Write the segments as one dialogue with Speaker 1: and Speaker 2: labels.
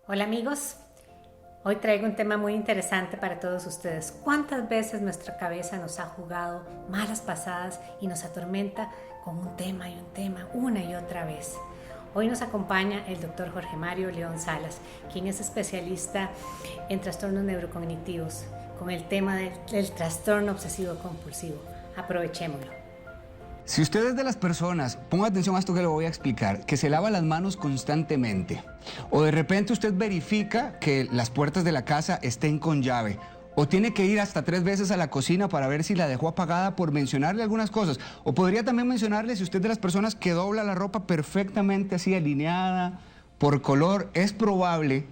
Speaker 1: Hola amigos, hoy traigo un tema muy interesante para todos ustedes. ¿Cuántas veces nuestra cabeza nos ha jugado malas pasadas y nos atormenta con un tema y un tema una y otra vez? Hoy nos acompaña el doctor Jorge Mario León Salas, quien es especialista en trastornos neurocognitivos, con el tema del trastorno obsesivo compulsivo. Aprovechémoslo.
Speaker 2: Si usted es de las personas, ponga atención a esto que le voy a explicar, que se lava las manos constantemente, o de repente usted verifica que las puertas de la casa estén con llave, o tiene que ir hasta 3 veces a la cocina para ver si la dejó apagada, por mencionarle algunas cosas, o podría también mencionarle si usted es de las personas que dobla la ropa perfectamente así alineada, por color, es probable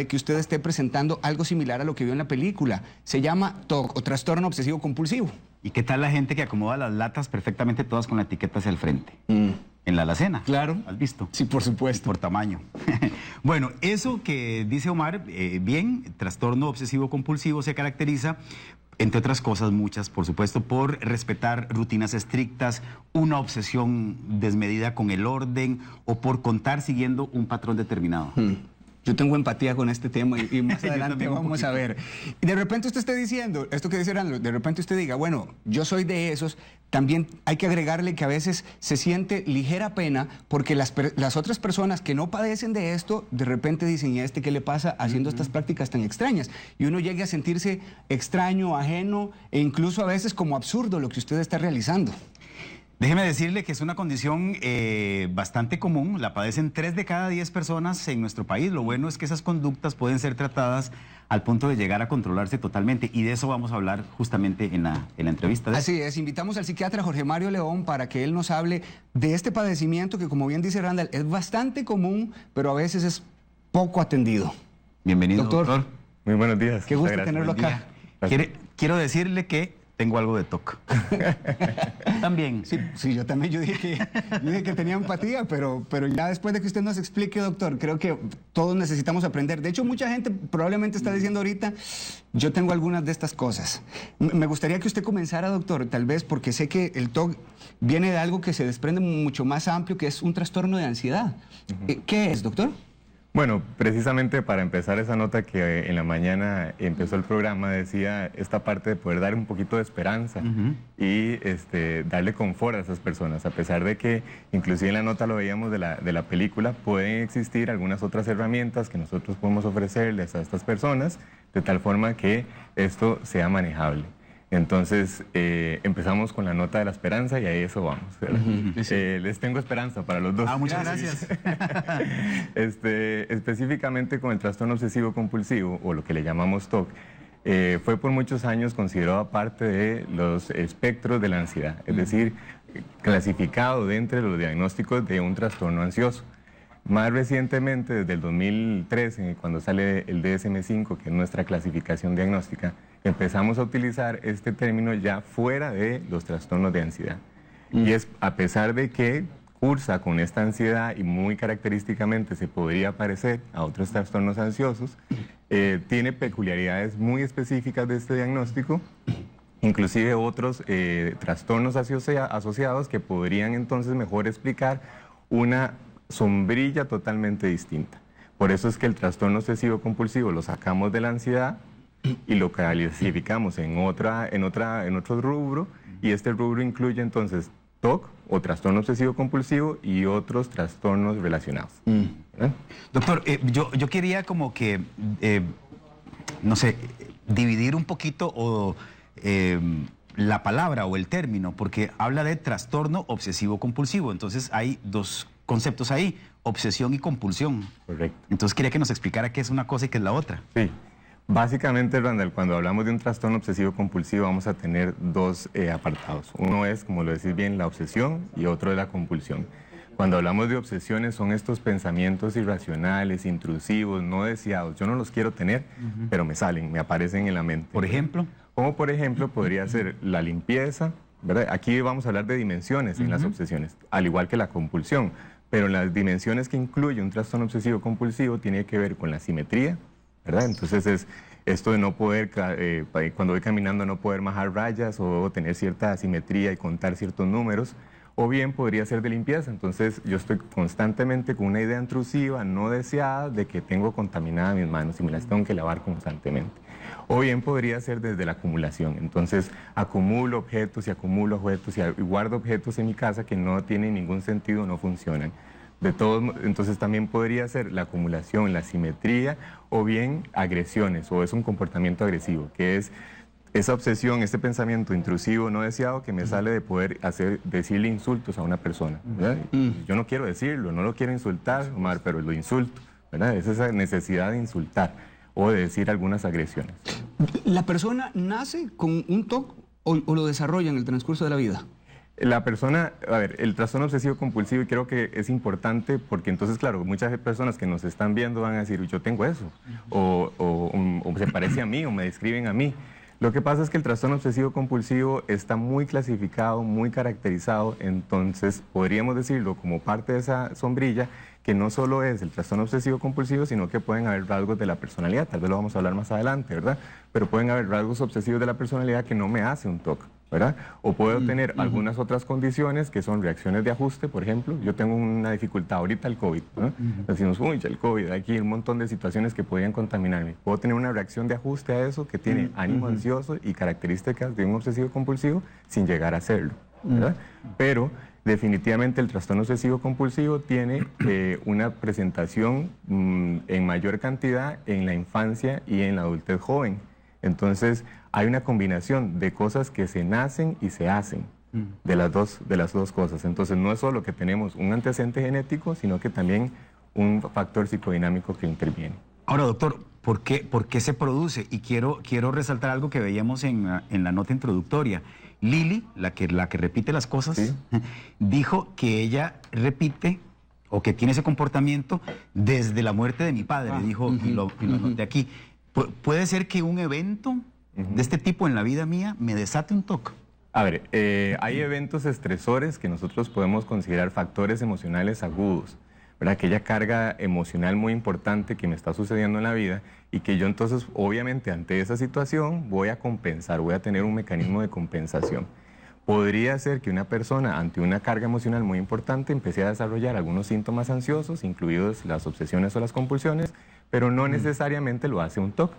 Speaker 2: que usted esté presentando algo similar a lo que vio en la película. Se llama TOC, o trastorno obsesivo compulsivo.
Speaker 3: ¿Y qué tal la gente que acomoda las latas perfectamente todas con la etiqueta hacia el frente? En la alacena.
Speaker 2: Claro.
Speaker 3: ¿Has visto?
Speaker 2: Sí, por supuesto.
Speaker 3: Por tamaño. Bueno, eso que dice Omar, bien, trastorno obsesivo compulsivo se caracteriza, entre otras cosas muchas, por supuesto, por respetar rutinas estrictas, una obsesión desmedida con el orden o por contar siguiendo un patrón determinado.
Speaker 2: Yo tengo empatía con este tema y más
Speaker 3: Yo
Speaker 2: adelante
Speaker 3: también
Speaker 2: vamos a ver. Y de repente usted esté diciendo, esto que dice Randall, de repente usted diga, bueno, yo soy de esos, también hay que agregarle que a veces se siente ligera pena porque las otras personas que no padecen de esto, de repente dicen, ¿y a este qué le pasa haciendo estas prácticas tan extrañas? Y uno llega a sentirse extraño, ajeno e incluso a veces como absurdo lo que usted está realizando.
Speaker 3: Déjeme decirle que es una condición bastante común, la padecen 3 de cada 10 personas en nuestro país. Lo bueno es que esas conductas pueden ser tratadas al punto de llegar a controlarse totalmente, y de eso vamos a hablar justamente en la entrevista.
Speaker 2: Así es, invitamos al psiquiatra Jorge Mario León para que él nos hable de este padecimiento que, como bien dice Randall, es bastante común, pero a veces es poco atendido.
Speaker 3: Bienvenido, doctor.
Speaker 4: Muy buenos días.
Speaker 2: Qué gusto tenerlo acá.
Speaker 3: Quiero decirle que tengo algo de TOC. También.
Speaker 2: Sí, yo también, yo dije que tenía empatía, pero ya después de que usted nos explique, doctor, creo que todos necesitamos aprender. De hecho, mucha gente probablemente está diciendo ahorita, yo tengo algunas de estas cosas. Me gustaría que usted comenzara, doctor, tal vez, porque sé que el TOC viene de algo que se desprende mucho más amplio, que es un trastorno de ansiedad. ¿Qué es, doctor?
Speaker 4: Bueno, precisamente para empezar esa nota que en la mañana empezó el programa, decía esta parte de poder dar un poquito de esperanza y darle confort a esas personas, a pesar de que inclusive en la nota lo veíamos de la película, pueden existir algunas otras herramientas que nosotros podemos ofrecerles a estas personas de tal forma que esto sea manejable. Entonces empezamos con la nota de la esperanza y a eso vamos. Les tengo esperanza para los dos.
Speaker 3: Muchas gracias.
Speaker 4: Específicamente con el trastorno obsesivo compulsivo, o lo que le llamamos TOC, fue por muchos años considerado parte de los espectros de la ansiedad, es decir, clasificado dentro de los diagnósticos de un trastorno ansioso. Más recientemente, desde el 2013, cuando sale el DSM-5, que es nuestra clasificación diagnóstica, empezamos a utilizar este término ya fuera de los trastornos de ansiedad. Y es a pesar de que cursa con esta ansiedad y muy característicamente se podría parecer a otros trastornos ansiosos, tiene peculiaridades muy específicas de este diagnóstico, inclusive otros trastornos asociados que podrían entonces mejor explicar una sombrilla totalmente distinta. Por eso es que el trastorno obsesivo compulsivo lo sacamos de la ansiedad y lo clasificamos en otro rubro, y este rubro incluye entonces TOC o trastorno obsesivo compulsivo y otros trastornos relacionados.
Speaker 3: Doctor, yo quería como que, no sé, dividir un poquito la palabra o el término, porque habla de trastorno obsesivo compulsivo, entonces hay dos conceptos ahí, obsesión y compulsión.
Speaker 4: Correcto.
Speaker 3: Entonces quería que nos explicara qué es una cosa y qué es la otra.
Speaker 4: Sí. Básicamente, Randall, cuando hablamos de un trastorno obsesivo compulsivo vamos a tener dos apartados. Uno es, como lo decís bien, la obsesión, y otro es la compulsión. Cuando hablamos de obsesiones son estos pensamientos irracionales, intrusivos, no deseados. Yo no los quiero tener, pero me salen, me aparecen en la mente.
Speaker 3: Por ejemplo.
Speaker 4: Como por ejemplo podría ser la limpieza, ¿verdad? Aquí vamos a hablar de dimensiones en las obsesiones, al igual que la compulsión. Pero las dimensiones que incluye un trastorno obsesivo compulsivo tiene que ver con la simetría, ¿verdad? Entonces es esto de no poder, cuando voy caminando, no poder majar rayas o tener cierta asimetría y contar ciertos números, o bien podría ser de limpieza. Entonces yo estoy constantemente con una idea intrusiva, no deseada, de que tengo contaminadas mis manos y me las tengo que lavar constantemente. O bien podría ser desde la acumulación. Entonces acumulo objetos y guardo objetos en mi casa que no tienen ningún sentido, no funcionan. Entonces también podría ser la acumulación, la simetría, o bien agresiones, o es un comportamiento agresivo, que es esa obsesión, este pensamiento intrusivo no deseado que me sale de poder decirle insultos a una persona, ¿verdad? Yo no quiero decirlo, no lo quiero insultar, Omar, pero lo insulto, ¿verdad? Es esa necesidad de insultar o de decir algunas agresiones.
Speaker 2: ¿La persona nace con un TOC o lo desarrolla en el transcurso de la vida?
Speaker 4: La persona, a ver, el trastorno obsesivo compulsivo, y creo que es importante porque entonces, claro, muchas personas que nos están viendo van a decir, yo tengo eso, o se parece a mí, o me describen a mí. Lo que pasa es que el trastorno obsesivo compulsivo está muy clasificado, muy caracterizado, entonces podríamos decirlo como parte de esa sombrilla, que no solo es el trastorno obsesivo compulsivo, sino que pueden haber rasgos de la personalidad, tal vez lo vamos a hablar más adelante, ¿verdad? Pero pueden haber rasgos obsesivos de la personalidad que no me hace un TOC, ¿verdad? O puedo tener algunas otras condiciones que son reacciones de ajuste, por ejemplo. Yo tengo una dificultad ahorita, el COVID, ¿no? Decimos, uy, ya el COVID, aquí hay un montón de situaciones que podrían contaminarme. Puedo tener una reacción de ajuste a eso que tiene ánimo ansioso y características de un obsesivo compulsivo sin llegar a hacerlo, ¿verdad? Pero definitivamente el trastorno obsesivo compulsivo tiene una presentación en mayor cantidad en la infancia y en la adultez joven. Entonces, hay una combinación de cosas que se nacen y se hacen, de las dos cosas. Entonces, no es solo que tenemos un antecedente genético, sino que también un factor psicodinámico que interviene.
Speaker 3: Ahora, doctor, ¿por qué se produce? Y quiero resaltar algo que veíamos en la nota introductoria. Lili, la que repite las cosas, ¿sí?, dijo que ella repite o que tiene ese comportamiento desde la muerte de mi padre, dijo, y lo anoté aquí. ¿Puede ser que un evento de este tipo en la vida mía me desate un TOC?
Speaker 4: A ver, hay eventos estresores que nosotros podemos considerar factores emocionales agudos, ¿verdad? Aquella carga emocional muy importante que me está sucediendo en la vida y que yo entonces, obviamente, ante esa situación voy a compensar, voy a tener un mecanismo de compensación. Podría ser que una persona ante una carga emocional muy importante empiece a desarrollar algunos síntomas ansiosos, incluidos las obsesiones o las compulsiones, pero no necesariamente lo hace un TOC.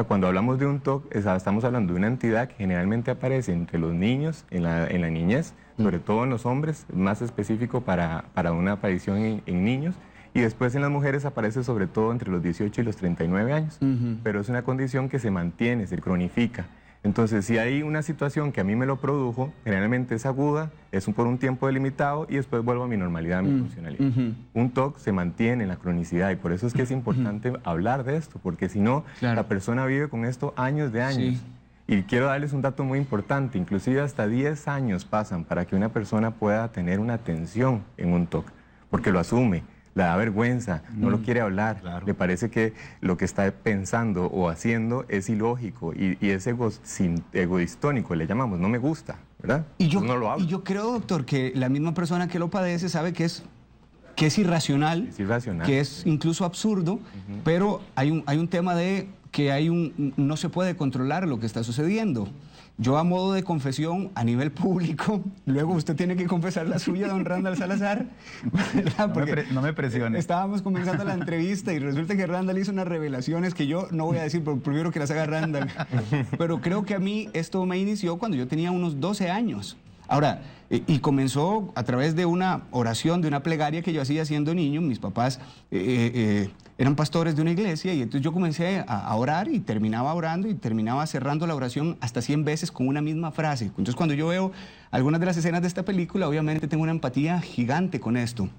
Speaker 4: Cuando hablamos de un TOC, estamos hablando de una entidad que generalmente aparece entre los niños, en la niñez, sobre todo en los hombres, más específico para una aparición en niños, y después en las mujeres aparece sobre todo entre los 18 y los 39 años. Pero es una condición que se mantiene, se cronifica. Entonces, si hay una situación que a mí me lo produjo, generalmente es aguda, es por un tiempo delimitado y después vuelvo a mi normalidad, a mi funcionalidad. Un TOC se mantiene en la cronicidad y por eso es que es importante hablar de esto, porque si no, la persona vive con esto años de años. Sí. Y quiero darles un dato muy importante, inclusive hasta 10 años pasan para que una persona pueda tener una atención en un TOC, porque lo asume. Le da vergüenza, no lo quiere hablar, le parece que lo que está pensando o haciendo es ilógico y es egoistónico, le llamamos, no me gusta, ¿verdad? No lo hablo.
Speaker 2: Y yo creo, doctor, que la misma persona que lo padece sabe que es irracional, que es incluso absurdo, pero hay un tema de que no se puede controlar lo que está sucediendo. Yo, a modo de confesión, a nivel público, luego usted tiene que confesar la suya, don Randall Salazar, ¿verdad? Porque
Speaker 3: no me presione.
Speaker 2: Estábamos comenzando la entrevista y resulta que Randall hizo unas revelaciones que yo no voy a decir, pero prefiero que las haga Randall. Pero creo que a mí esto me inició cuando yo tenía unos 12 años. Ahora, y comenzó a través de una oración, de una plegaria que yo hacía siendo niño. Mis papás eran pastores de una iglesia y entonces yo comencé a orar y terminaba orando y terminaba cerrando la oración hasta 100 veces con una misma frase. Entonces, cuando yo veo algunas de las escenas de esta película, obviamente tengo una empatía gigante con esto.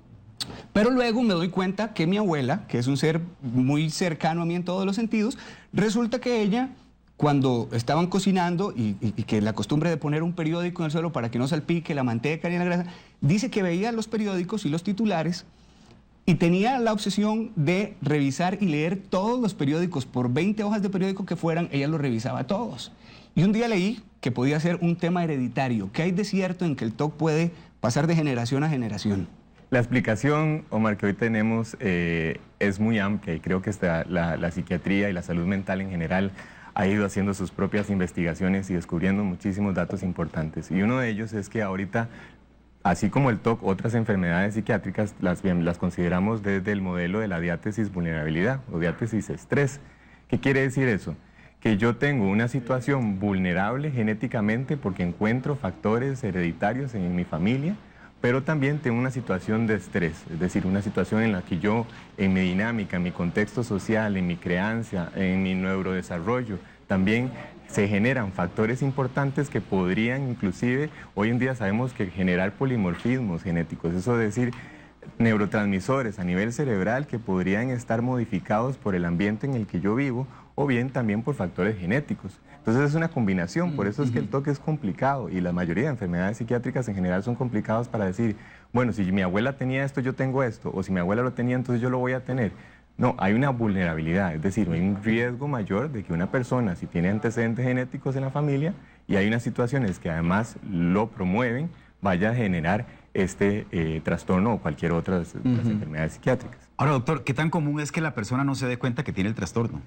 Speaker 2: Pero luego me doy cuenta que mi abuela, que es un ser muy cercano a mí en todos los sentidos, resulta que ella, cuando estaban cocinando y que la costumbre de poner un periódico en el suelo para que no salpique la manteca ni la grasa, dice que veía los periódicos y los titulares y tenía la obsesión de revisar y leer todos los periódicos, por 20 hojas de periódico que fueran, ella los revisaba todos. Y un día leí que podía ser un tema hereditario. ¿Qué hay de cierto en que el TOC puede pasar de generación a generación?
Speaker 4: La explicación, Omar, que hoy tenemos es muy amplia y creo que la psiquiatría y la salud mental en general ha ido haciendo sus propias investigaciones y descubriendo muchísimos datos importantes. Y uno de ellos es que ahorita así como el TOC, otras enfermedades psiquiátricas las consideramos desde el modelo de la diátesis vulnerabilidad o diátesis estrés. ¿Qué quiere decir eso? Que yo tengo una situación vulnerable genéticamente porque encuentro factores hereditarios en mi familia, pero también tengo una situación de estrés, es decir, una situación en la que yo, en mi dinámica, en mi contexto social, en mi crianza, en mi neurodesarrollo, también se generan factores importantes que podrían inclusive, hoy en día sabemos que generar polimorfismos genéticos, eso es decir, neurotransmisores a nivel cerebral que podrían estar modificados por el ambiente en el que yo vivo o bien también por factores genéticos. Entonces es una combinación, por eso es que el TOC es complicado y la mayoría de enfermedades psiquiátricas en general son complicadas para decir, bueno, si mi abuela tenía esto, yo tengo esto, o si mi abuela lo tenía, entonces yo lo voy a tener. No, hay una vulnerabilidad, es decir, hay un riesgo mayor de que una persona, si tiene antecedentes genéticos en la familia y hay unas situaciones que además lo promueven, vaya a generar este trastorno o cualquier otra de las enfermedades psiquiátricas.
Speaker 3: Ahora, doctor, ¿qué tan común es que la persona no se dé cuenta que tiene el trastorno?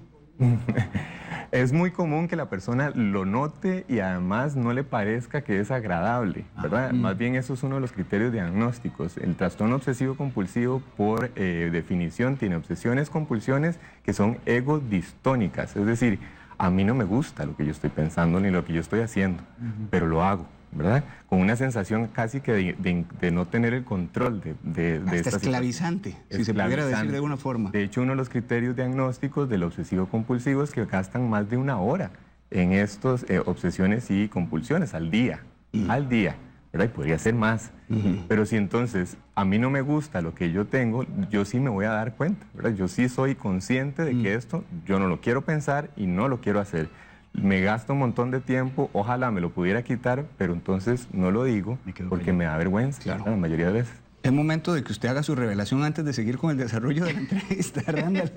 Speaker 4: Es muy común que la persona lo note y además no le parezca que es agradable, ¿verdad? Más bien eso es uno de los criterios diagnósticos. El trastorno obsesivo compulsivo, por definición, tiene obsesiones, compulsiones que son egodistónicas. Es decir, a mí no me gusta lo que yo estoy pensando ni lo que yo estoy haciendo, pero lo hago, ¿verdad? Con una sensación casi que de no tener el control de esta
Speaker 2: esclavizante, si se pudiera decir de alguna forma.
Speaker 4: De hecho, uno de los criterios diagnósticos del obsesivo compulsivo es que gastan más de 1 hora en estas obsesiones y compulsiones al día, ¿verdad? Y podría ser más. Pero si entonces a mí no me gusta lo que yo tengo, yo sí me voy a dar cuenta, ¿verdad? Yo sí soy consciente de que esto yo no lo quiero pensar y no lo quiero hacer. Me gasto un montón de tiempo, ojalá me lo pudiera quitar, pero entonces no lo digo porque me da vergüenza, claro, la mayoría de veces.
Speaker 2: Es momento de que usted haga su revelación antes de seguir con el desarrollo de la entrevista, Randall.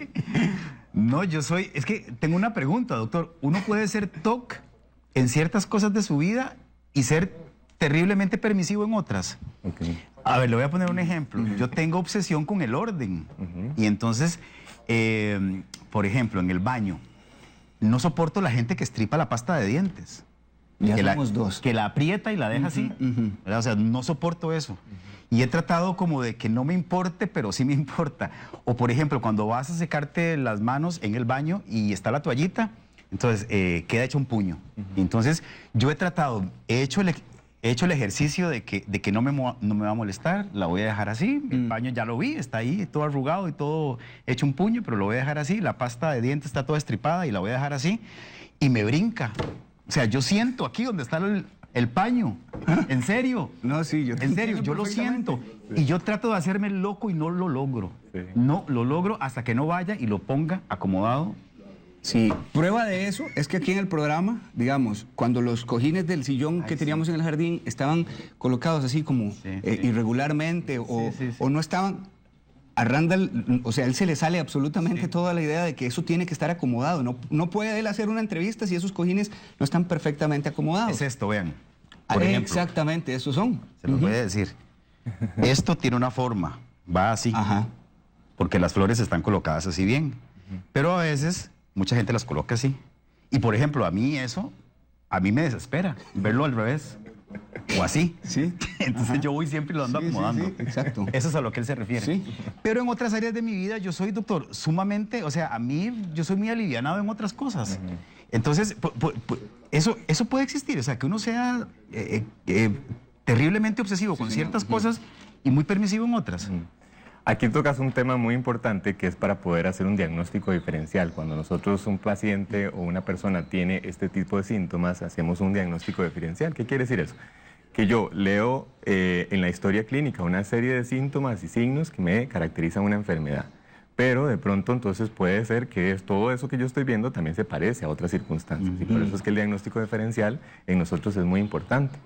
Speaker 3: No, es que tengo una pregunta, doctor. ¿Uno puede ser TOC en ciertas cosas de su vida y ser terriblemente permisivo en otras?
Speaker 4: Okay.
Speaker 3: A ver, le voy a poner un ejemplo. Yo tengo obsesión con el orden. Y entonces, por ejemplo, en el baño, no soporto la gente que estripa la pasta de dientes.
Speaker 2: Ya somos dos.
Speaker 3: Que la aprieta y la deja así. ¿Verdad? O sea, no soporto eso. Y he tratado como de que no me importe, pero sí me importa. O por ejemplo, cuando vas a secarte las manos en el baño y está la toallita, entonces queda hecho un puño. Y entonces yo he tratado, he hecho el ejercicio de que no me va a molestar, la voy a dejar así. El baño ya lo vi, está ahí todo arrugado y todo hecho un puño, pero lo voy a dejar así. La pasta de dientes está toda estripada y la voy a dejar así. Y me brinca. O sea, yo siento aquí donde está el paño. ¿En serio?
Speaker 2: No, sí, yo
Speaker 3: en serio, yo lo siento. Y yo trato de hacerme loco y no lo logro.
Speaker 4: Sí.
Speaker 3: No lo logro hasta que no vaya y lo ponga acomodado.
Speaker 2: Sí, prueba de eso es que aquí en el programa, digamos, cuando los cojines del sillón que teníamos en el jardín estaban colocados así como irregularmente o no estaban, a Randall, o sea, a él se le sale absolutamente toda la idea de que eso tiene que estar acomodado. No puede él hacer una entrevista si esos cojines no están perfectamente acomodados.
Speaker 3: Es esto, vean. Por ejemplo,
Speaker 2: exactamente, esos son.
Speaker 3: Se lo voy a decir. Esto tiene una forma, va así, porque las flores están colocadas así bien. Pero a veces mucha gente las coloca así. Y por ejemplo, a mí me desespera verlo al revés. O así.
Speaker 2: Sí.
Speaker 3: Entonces yo voy siempre y lo ando acomodando.
Speaker 2: Sí, exacto.
Speaker 3: Eso es a lo que él se refiere.
Speaker 2: Sí.
Speaker 3: Pero en otras áreas de mi vida yo soy, doctor, sumamente, o sea, a mí yo soy muy alivianado en otras cosas. Entonces, eso puede existir, o sea, que uno sea terriblemente obsesivo con ciertas cosas y muy permisivo en otras.
Speaker 4: Aquí tocas un tema muy importante que es para poder hacer un diagnóstico diferencial. Cuando nosotros, un paciente o una persona tiene este tipo de síntomas, hacemos un diagnóstico diferencial. ¿Qué quiere decir eso? Que yo leo en la historia clínica una serie de síntomas y signos que me caracterizan una enfermedad. Pero de pronto entonces puede ser que todo eso que yo estoy viendo también se parece a otras circunstancias. Y por eso es que el diagnóstico diferencial en nosotros es muy importante.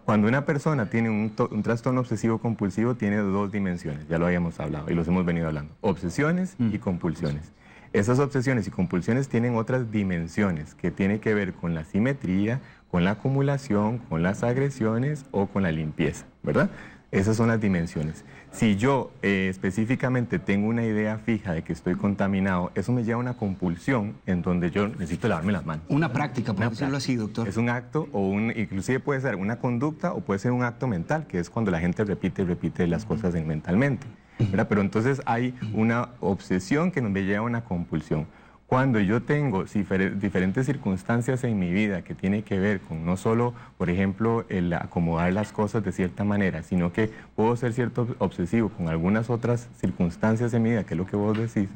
Speaker 4: Cuando una persona tiene un trastorno obsesivo compulsivo, tiene 2 dimensiones, ya lo habíamos hablado y los hemos venido hablando, obsesiones y compulsiones. Esas obsesiones y compulsiones tienen otras dimensiones que tienen que ver con la simetría, con la acumulación, con las agresiones o con la limpieza, ¿verdad? Esas son las dimensiones. Si yo específicamente tengo una idea fija de que estoy contaminado, eso me lleva a una compulsión en donde yo necesito lavarme las manos.
Speaker 2: Una práctica, por
Speaker 4: Una
Speaker 2: decirlo así, doctor.
Speaker 4: Es un acto inclusive puede ser una conducta o puede ser un acto mental, que es cuando la gente repite y repite las cosas mentalmente, ¿verdad? Pero entonces hay una obsesión que me lleva a una compulsión. Cuando yo tengo diferentes circunstancias en mi vida que tiene que ver con no solo, por ejemplo, el acomodar las cosas de cierta manera, sino que puedo ser cierto obsesivo con algunas otras circunstancias en mi vida, que es lo que vos decís,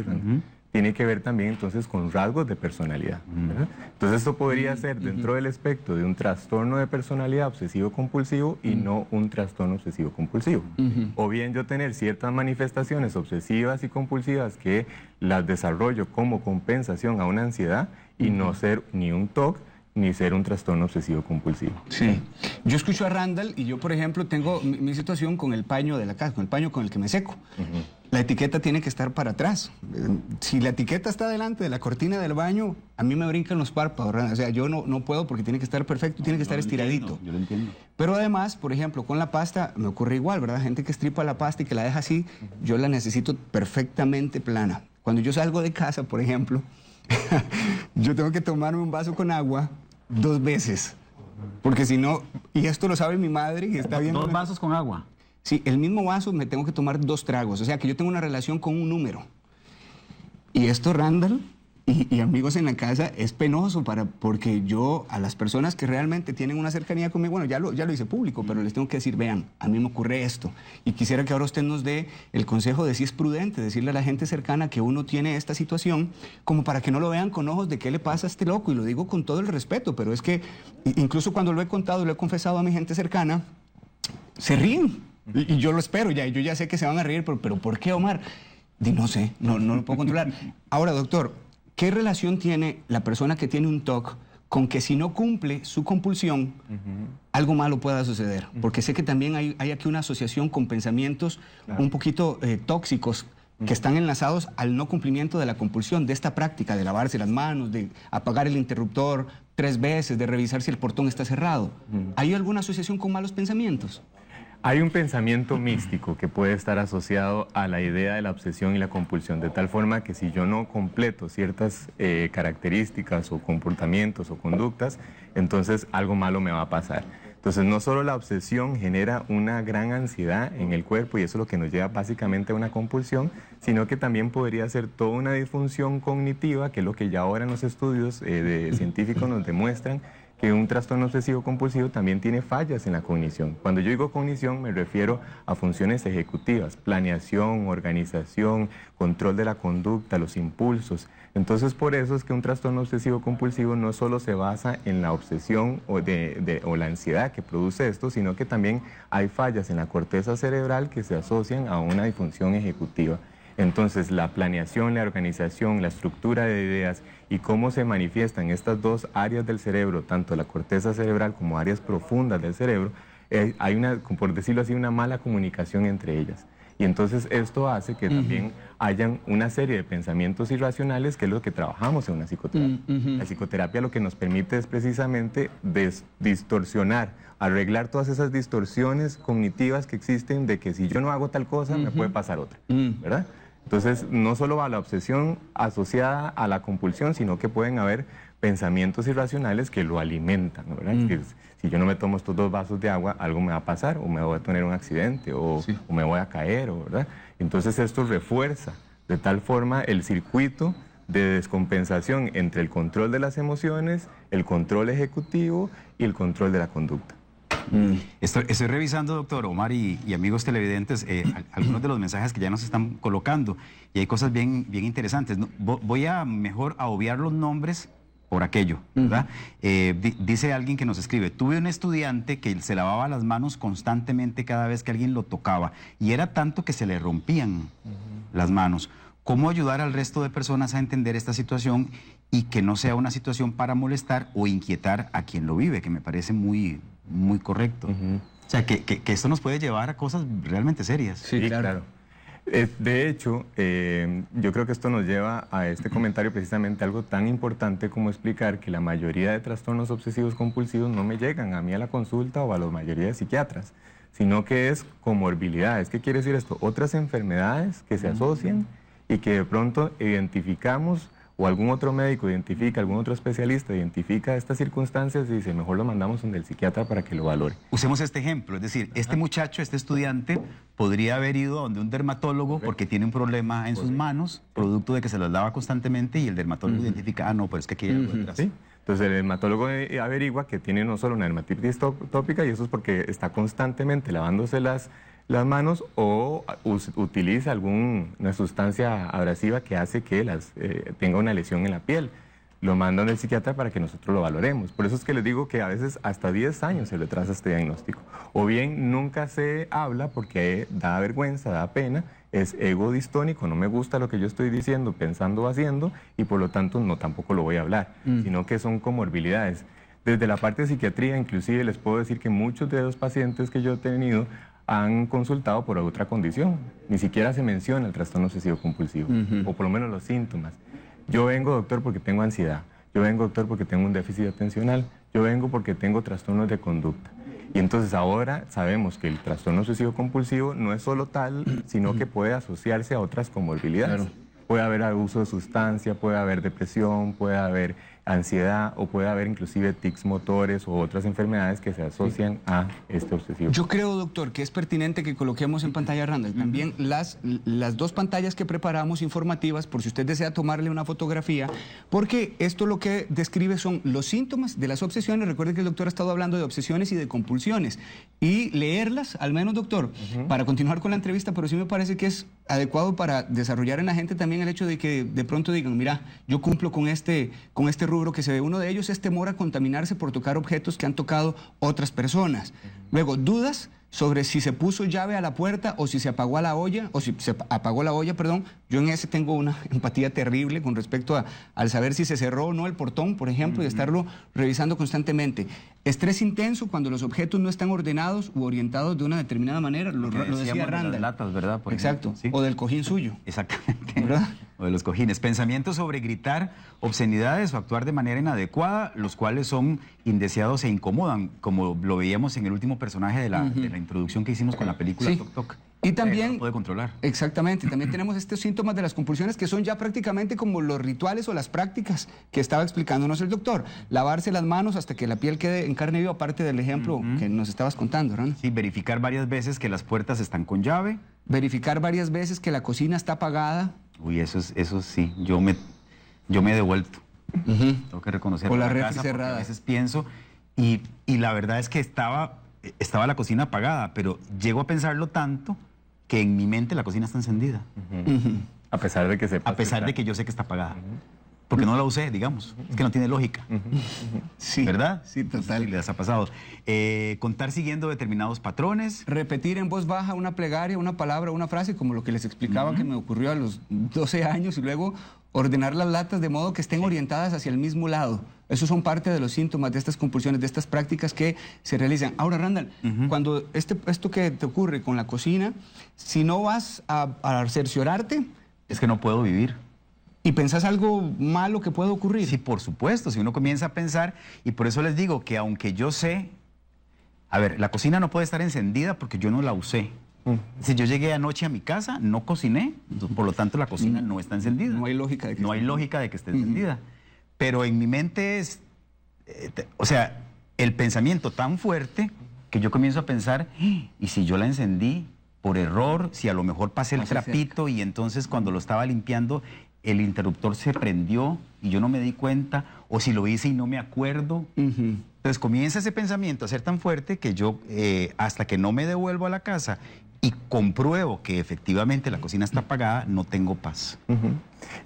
Speaker 4: tiene que ver también entonces con rasgos de personalidad, ¿verdad? Entonces esto podría ser dentro del espectro de un trastorno de personalidad obsesivo-compulsivo y no un trastorno obsesivo-compulsivo. O bien yo tener ciertas manifestaciones obsesivas y compulsivas que las desarrollo como compensación a una ansiedad y no ser ni un TOC ni ser un trastorno obsesivo-compulsivo.
Speaker 2: Sí. Yo escucho a Randall y yo, por ejemplo, tengo mi situación con el paño de la casa, con el paño con el que me seco. La etiqueta tiene que estar para atrás. Si la etiqueta está delante de la cortina del baño, a mí me brincan los párpados, Randall. O sea, yo no puedo porque tiene que estar perfecto, tiene que estar estiradito.
Speaker 3: Yo lo entiendo.
Speaker 2: Pero además, por ejemplo, con la pasta me ocurre igual, ¿verdad? Gente que estripa la pasta y que la deja así, yo la necesito perfectamente plana. Cuando yo salgo de casa, por ejemplo, yo tengo que tomarme un vaso con agua 2 veces. Porque si no, y esto lo sabe mi madre que está viendo.
Speaker 3: 2 vasos con agua.
Speaker 2: Sí, el mismo vaso me tengo que tomar 2 tragos. O sea que yo tengo una relación con un número. Y esto, Randall y amigos en la casa, es penoso porque yo a las personas que realmente tienen una cercanía conmigo, bueno, ya lo hice público, pero les tengo que decir, vean, a mí me ocurre esto. Y quisiera que ahora usted nos dé el consejo de si es prudente decirle a la gente cercana que uno tiene esta situación, como para que no lo vean con ojos de qué le pasa a este loco. Y lo digo con todo el respeto, pero es que incluso cuando lo he contado y lo he confesado a mi gente cercana, se ríen. Y yo lo espero ya, y yo ya sé que se van a reír, pero ¿por qué, Omar? No sé, no lo puedo controlar. Ahora, doctor, ¿qué relación tiene la persona que tiene un TOC con que si no cumple su compulsión, algo malo pueda suceder? Porque sé que también hay aquí una asociación con pensamientos un poquito tóxicos que están enlazados al no cumplimiento de la compulsión, de esta práctica de lavarse las manos, de apagar el interruptor 3 veces, de revisar si el portón está cerrado. ¿Hay alguna asociación con malos pensamientos?
Speaker 4: Hay un pensamiento místico que puede estar asociado a la idea de la obsesión y la compulsión, de tal forma que si yo no completo ciertas características o comportamientos o conductas, entonces algo malo me va a pasar. Entonces no solo la obsesión genera una gran ansiedad en el cuerpo y eso es lo que nos lleva básicamente a una compulsión, sino que también podría ser toda una disfunción cognitiva, que es lo que ya ahora en los estudios científicos nos demuestran, que un trastorno obsesivo compulsivo también tiene fallas en la cognición. Cuando yo digo cognición me refiero a funciones ejecutivas, planeación, organización, control de la conducta, los impulsos. Entonces por eso es que un trastorno obsesivo compulsivo no solo se basa en la obsesión o la ansiedad que produce esto, sino que también hay fallas en la corteza cerebral que se asocian a una disfunción ejecutiva. Entonces, la planeación, la organización, la estructura de ideas y cómo se manifiestan estas 2 áreas del cerebro, tanto la corteza cerebral como áreas profundas del cerebro, hay una, por decirlo así, una mala comunicación entre ellas. Y entonces esto hace que también hayan una serie de pensamientos irracionales, que es lo que trabajamos en una psicoterapia. La psicoterapia lo que nos permite es precisamente distorsionar, arreglar todas esas distorsiones cognitivas que existen de que si yo no hago tal cosa, me puede pasar otra, ¿verdad? Entonces, no solo va la obsesión asociada a la compulsión, sino que pueden haber pensamientos irracionales que lo alimentan, ¿verdad? Que si yo no me tomo estos 2 vasos de agua, algo me va a pasar, o me voy a tener un accidente, o me voy a caer, ¿verdad? Entonces, esto refuerza de tal forma el circuito de descompensación entre el control de las emociones, el control ejecutivo y el control de la conducta.
Speaker 3: Estoy revisando, doctor Omar y amigos televidentes, algunos de los mensajes que ya nos están colocando y hay cosas bien interesantes. Voy a mejor a obviar los nombres por aquello, ¿verdad? Dice alguien que nos escribe: tuve un estudiante que se lavaba las manos constantemente cada vez que alguien lo tocaba y era tanto que se le rompían las manos. ¿Cómo ayudar al resto de personas a entender esta situación y que no sea una situación para molestar o inquietar a quien lo vive? Que me parece muy correcto. O sea, que esto nos puede llevar a cosas realmente serias.
Speaker 4: Sí, claro. De hecho, yo creo que esto nos lleva a este comentario precisamente algo tan importante como explicar que la mayoría de trastornos obsesivos compulsivos no me llegan a mí a la consulta o a la mayoría de psiquiatras, sino que es comorbilidades. ¿Qué quiere decir esto? Otras enfermedades que se asocian y que de pronto identificamos, o algún otro médico identifica, algún otro especialista identifica estas circunstancias y dice, mejor lo mandamos donde el psiquiatra para que lo valore.
Speaker 3: Usemos este ejemplo, es decir, este muchacho, este estudiante, podría haber ido a donde un dermatólogo porque tiene un problema en sus manos, producto de que se las lava constantemente y el dermatólogo identifica, ah, no, pero es que aquí hay algo detrás.
Speaker 4: ¿Sí? Entonces el dermatólogo averigua que tiene no solo una dermatitis tópica, y eso es porque está constantemente lavándose las manos o utiliza alguna sustancia abrasiva que hace que tenga una lesión en la piel. Lo mandan al psiquiatra para que nosotros lo valoremos. Por eso es que les digo que a veces hasta 10 años se retrasa este diagnóstico. O bien nunca se habla porque da vergüenza, da pena, es ego distónico, no me gusta lo que yo estoy diciendo, pensando o haciendo, y por lo tanto no tampoco lo voy a hablar, sino que son comorbilidades. Desde la parte de psiquiatría, inclusive les puedo decir que muchos de los pacientes que yo he tenido han consultado por otra condición. Ni siquiera se menciona el trastorno obsesivo compulsivo, o por lo menos los síntomas. Yo vengo, doctor, porque tengo ansiedad. Yo vengo, doctor, porque tengo un déficit atencional. Yo vengo porque tengo trastornos de conducta. Y entonces ahora sabemos que el trastorno obsesivo compulsivo no es solo tal, sino que puede asociarse a otras comorbilidades. Claro. Puede haber abuso de sustancia, puede haber depresión, puede haber ansiedad o puede haber inclusive tics motores o otras enfermedades que se asocian a este obsesivo.
Speaker 2: Yo creo, doctor, que es pertinente que coloquemos en pantalla, Randall, también las dos pantallas que preparamos informativas, por si usted desea tomarle una fotografía, porque esto lo que describe son los síntomas de las obsesiones. Recuerde que el doctor ha estado hablando de obsesiones y de compulsiones, y leerlas, al menos, doctor, para continuar con la entrevista, pero sí me parece que es adecuado para desarrollar en la gente también el hecho de que de pronto digan, mira, yo cumplo con este rubro que se ve. Uno de ellos es temor a contaminarse por tocar objetos que han tocado otras personas. Luego, dudas sobre si se puso llave a la puerta o si se apagó la olla, perdón. Yo en ese tengo una empatía terrible con respecto al saber si se cerró o no el portón, por ejemplo, y estarlo revisando constantemente. Estrés intenso cuando los objetos no están ordenados u orientados de una determinada manera, lo decía Randall.
Speaker 3: De las latas, ¿verdad? Por
Speaker 2: Exacto,
Speaker 3: ejemplo, ¿sí?
Speaker 2: O del cojín suyo.
Speaker 3: Exactamente.
Speaker 2: ¿Verdad?
Speaker 3: O de los cojines. Pensamientos sobre gritar obscenidades o actuar de manera inadecuada, los cuales son indeseados e incomodan, como lo veíamos en el último personaje de la introducción que hicimos con la película
Speaker 2: Sí.
Speaker 3: Toc Toc.
Speaker 2: Y también,
Speaker 3: no puede controlar.
Speaker 2: Exactamente, también tenemos estos síntomas de las compulsiones que son ya prácticamente como los rituales o las prácticas que estaba explicándonos el doctor. Lavarse las manos hasta que la piel quede en carne viva, aparte del ejemplo que nos estabas contando, ¿no?
Speaker 3: Sí, verificar varias veces que las puertas están con llave.
Speaker 2: Verificar varias veces que la cocina está apagada.
Speaker 3: Uy, eso sí, yo me he devuelto. Tengo que reconocer.
Speaker 2: O la
Speaker 3: casa,
Speaker 2: refri
Speaker 3: porque
Speaker 2: cerrada.
Speaker 3: A veces pienso, y la verdad es que estaba la cocina apagada, pero llego a pensarlo tanto que en mi mente la cocina está encendida.
Speaker 4: A pesar de que
Speaker 3: A pesar de que yo sé que está apagada. Porque no la usé, digamos. Es que no tiene lógica.
Speaker 2: Sí.
Speaker 3: ¿Verdad?
Speaker 2: Sí, total.
Speaker 3: Sí, les ha pasado. Contar siguiendo determinados patrones.
Speaker 2: Repetir en voz baja una plegaria, una palabra, una frase, como lo que les explicaba que me ocurrió a los 12 años, y luego ordenar las latas de modo que estén orientadas hacia el mismo lado. Esos son parte de los síntomas de estas compulsiones, de estas prácticas que se realizan. Ahora, Randall, cuando esto que te ocurre con la cocina, si no vas a cerciorarte...
Speaker 3: Es que no puedo vivir.
Speaker 2: ¿Y pensás algo malo que puede ocurrir?
Speaker 3: Sí, por supuesto, si uno comienza a pensar, y por eso les digo que aunque yo sé, a ver, la cocina no puede estar encendida porque yo no la usé. Si yo llegué anoche a mi casa, no cociné, por lo tanto la cocina no está encendida.
Speaker 2: No hay lógica de que
Speaker 3: esté encendida. Pero en mi mente es, o sea, el pensamiento tan fuerte que yo comienzo a pensar, ¿y si yo la encendí por error? Si a lo mejor pasé el trapito y entonces cuando lo estaba limpiando el interruptor se prendió y yo no me di cuenta, o si lo hice y no me acuerdo. Entonces comienza ese pensamiento a ser tan fuerte que yo, hasta que no me devuelvo a la casa y compruebo que efectivamente la cocina está apagada, no tengo paz.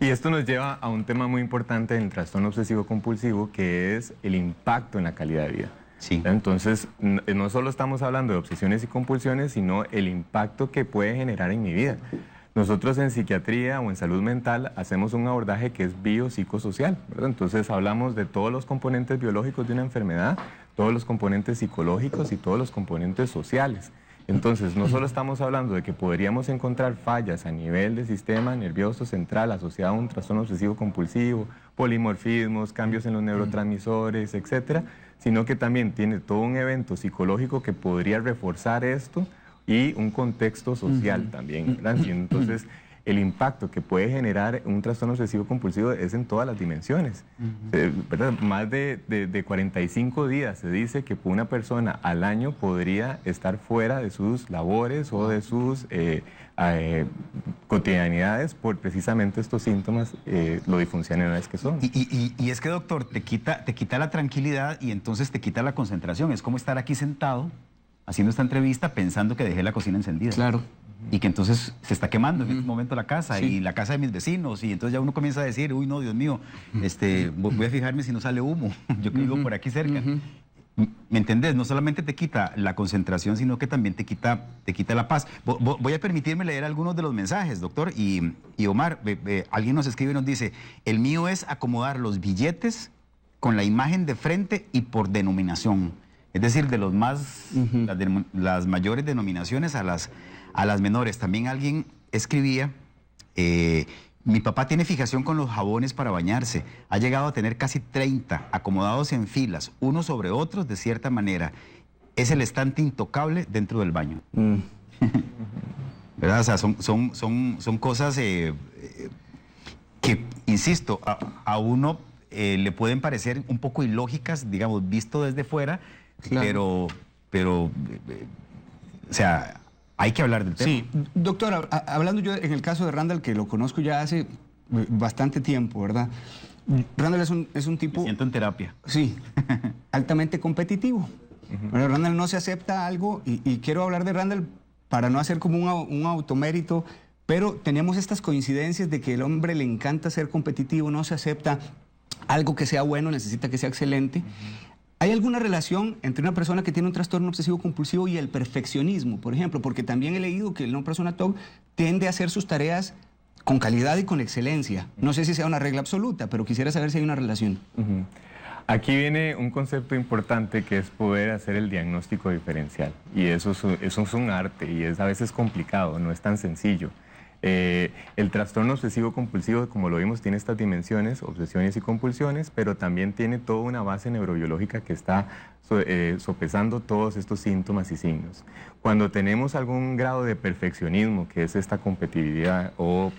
Speaker 4: Y esto nos lleva a un tema muy importante en el trastorno obsesivo compulsivo, que es el impacto en la calidad de vida.
Speaker 3: Sí.
Speaker 4: Entonces, no solo estamos hablando de obsesiones y compulsiones, sino el impacto que puede generar en mi vida. Nosotros en psiquiatría o en salud mental hacemos un abordaje que es biopsicosocial, ¿verdad? Entonces hablamos de todos los componentes biológicos de una enfermedad, todos los componentes psicológicos y todos los componentes sociales. Entonces, no solo estamos hablando de que podríamos encontrar fallas a nivel del sistema nervioso central asociado a un trastorno obsesivo compulsivo, polimorfismos, cambios en los neurotransmisores, etcétera, sino que también tiene todo un evento psicológico que podría reforzar esto y un contexto social también, ¿verdad? Y entonces, el impacto que puede generar un trastorno obsesivo compulsivo es en todas las dimensiones, ¿verdad? Más de 45 días se dice que una persona al año podría estar fuera de sus labores o de sus cotidianidades por precisamente estos síntomas, lo disfuncionales que son.
Speaker 3: Y es que, doctor, te quita la tranquilidad y entonces te quita la concentración. Es como estar aquí sentado haciendo esta entrevista pensando que dejé la cocina encendida.
Speaker 2: Claro.
Speaker 3: Y que entonces se está quemando en este momento la casa y la casa de mis vecinos, y entonces ya uno comienza a decir, uy, no, Dios mío, voy a fijarme si no sale humo, yo que vivo por aquí cerca. ¿Me entendés? No solamente te quita la concentración, sino que también te quita la paz. Voy a permitirme leer algunos de los mensajes, doctor, y Omar, alguien nos escribe y nos dice, el mío es acomodar los billetes con la imagen de frente y por denominación. Es decir, de los más, las mayores denominaciones a las menores. También alguien escribía, mi papá tiene fijación con los jabones para bañarse. Ha llegado a tener casi 30, acomodados en filas, unos sobre otros de cierta manera. Es el estante intocable dentro del baño. ¿Verdad? O sea, son cosas que, insisto, a uno le pueden parecer un poco ilógicas, digamos, visto desde fuera, claro. pero o sea, hay que hablar del tema.
Speaker 2: Sí, doctor, hablando yo en el caso de Randall, que lo conozco ya hace bastante tiempo, ¿verdad? Randall es un tipo...
Speaker 3: Me siento en terapia.
Speaker 2: Sí, altamente competitivo. Bueno, Randall no se acepta algo, y quiero hablar de Randall para no hacer como un automérito, pero tenemos estas coincidencias de que el hombre le encanta ser competitivo, no se acepta algo que sea bueno, necesita que sea excelente. ¿Hay alguna relación entre una persona que tiene un trastorno obsesivo compulsivo y el perfeccionismo, por ejemplo? Porque también he leído que una persona TOC tiende a hacer sus tareas con calidad y con excelencia. No sé si sea una regla absoluta, pero quisiera saber si hay una relación.
Speaker 4: Aquí viene un concepto importante que es poder hacer el diagnóstico diferencial. Y eso es un arte y es a veces complicado, no es tan sencillo. El trastorno obsesivo compulsivo, como lo vimos, tiene estas dimensiones, obsesiones y compulsiones, pero también tiene toda una base neurobiológica que está sopesando todos estos síntomas y signos. Cuando tenemos algún grado de perfeccionismo, que es esta competitividad o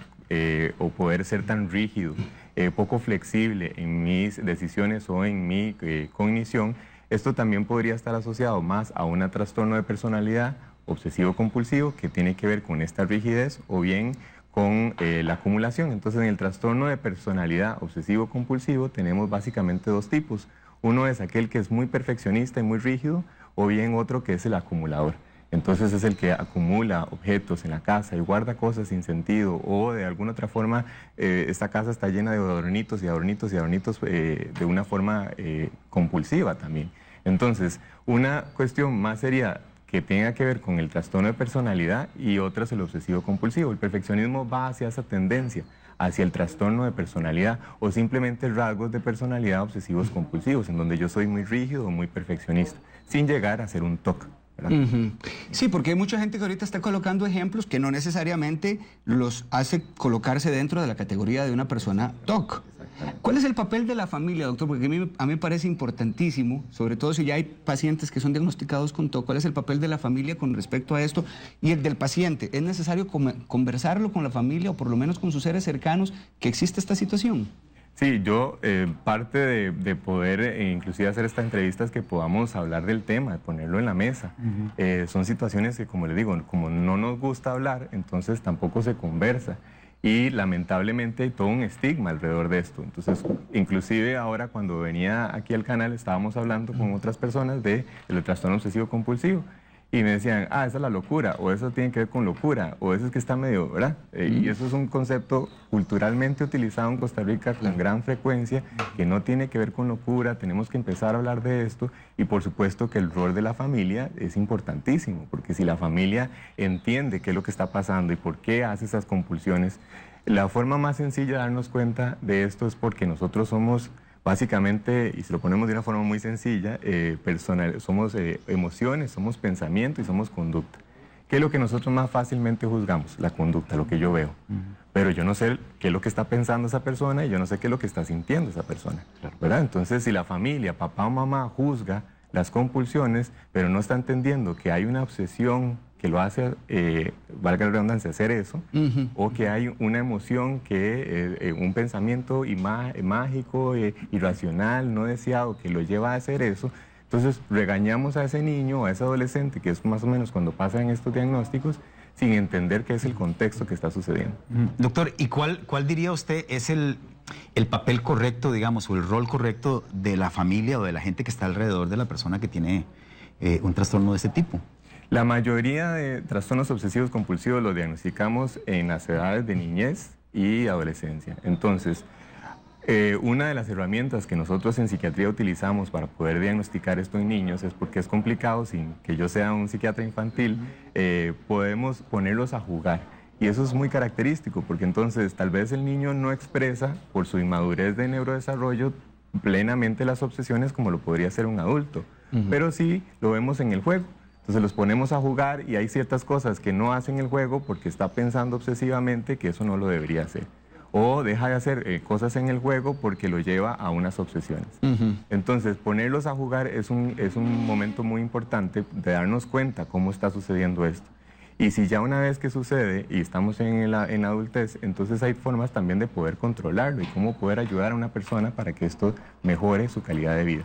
Speaker 4: poder ser tan rígido, poco flexible en mis decisiones o en mi cognición, esto también podría estar asociado más a un trastorno de personalidad obsesivo-compulsivo que tiene que ver con esta rigidez o bien con la acumulación. Entonces, en el trastorno de personalidad obsesivo-compulsivo tenemos básicamente dos tipos. Uno es aquel que es muy perfeccionista y muy rígido, o bien otro que es el acumulador. Entonces es el que acumula objetos en la casa y guarda cosas sin sentido, o de alguna otra forma esta casa está llena de adornitos y adornitos y adornitos de una forma compulsiva también. Entonces, una cuestión más sería que tenga que ver con el trastorno de personalidad y otra es el obsesivo compulsivo. El perfeccionismo va hacia esa tendencia, hacia el trastorno de personalidad o simplemente rasgos de personalidad obsesivos compulsivos, en donde yo soy muy rígido o muy perfeccionista, sin llegar a ser un TOC.
Speaker 2: Sí, porque hay mucha gente que ahorita está colocando ejemplos que no necesariamente los hace colocarse dentro de la categoría de una persona TOC. ¿Cuál es el papel de la familia, doctor? Porque a mí me parece importantísimo, sobre todo si ya hay pacientes que son diagnosticados con TOC, ¿cuál es el papel de la familia con respecto a esto? Y el del paciente, ¿es necesario conversarlo con la familia o por lo menos con sus seres cercanos que existe esta situación?
Speaker 4: Sí, yo parte de poder inclusive hacer esta entrevista es que podamos hablar del tema, de ponerlo en la mesa. Son situaciones que, como le digo, como no nos gusta hablar, entonces tampoco se conversa. Y lamentablemente hay todo un estigma alrededor de esto. Entonces, inclusive ahora cuando venía aquí al canal estábamos hablando con otras personas del trastorno obsesivo compulsivo. Y me decían, esa es la locura, o eso tiene que ver con locura, o eso es que está medio, ¿verdad? Y eso es un concepto culturalmente utilizado en Costa Rica con gran frecuencia, que no tiene que ver con locura, tenemos que empezar a hablar de esto, y por supuesto que el rol de la familia es importantísimo, porque si la familia entiende qué es lo que está pasando y por qué hace esas compulsiones, la forma más sencilla de darnos cuenta de esto es porque nosotros somos... Básicamente, y si lo ponemos de una forma muy sencilla, somos emociones, somos pensamiento y somos conducta. ¿Qué es lo que nosotros más fácilmente juzgamos? La conducta, lo que yo veo. Pero yo no sé qué es lo que está pensando esa persona y yo no sé qué es lo que está sintiendo esa persona, ¿verdad? Entonces, si la familia, papá o mamá, juzga las compulsiones, pero no está entendiendo que hay una obsesión que lo hace, valga la redundancia, hacer eso, o que hay una emoción, un pensamiento mágico, irracional, no deseado, que lo lleva a hacer eso. Entonces regañamos a ese niño o a ese adolescente, que es más o menos cuando pasan estos diagnósticos, sin entender qué es el contexto que está sucediendo.
Speaker 3: Doctor, ¿y cuál diría usted es el papel correcto, digamos, o el rol correcto de la familia o de la gente que está alrededor de la persona que tiene un trastorno de ese tipo?
Speaker 4: La mayoría de trastornos obsesivos compulsivos los diagnosticamos en las edades de niñez y adolescencia. Entonces, una de las herramientas que nosotros en psiquiatría utilizamos para poder diagnosticar esto en niños es porque es complicado, sin que yo sea un psiquiatra infantil, podemos ponerlos a jugar. Y eso es muy característico, porque entonces tal vez el niño no expresa, por su inmadurez de neurodesarrollo, plenamente las obsesiones como lo podría hacer un adulto, pero sí lo vemos en el juego. Entonces los ponemos a jugar y hay ciertas cosas que no hacen el juego porque está pensando obsesivamente que eso no lo debería hacer. O deja de hacer cosas en el juego porque lo lleva a unas obsesiones. Entonces, ponerlos a jugar es un momento muy importante de darnos cuenta cómo está sucediendo esto. Y si ya una vez que sucede y estamos en adultez, entonces hay formas también de poder controlarlo y cómo poder ayudar a una persona para que esto mejore su calidad de vida.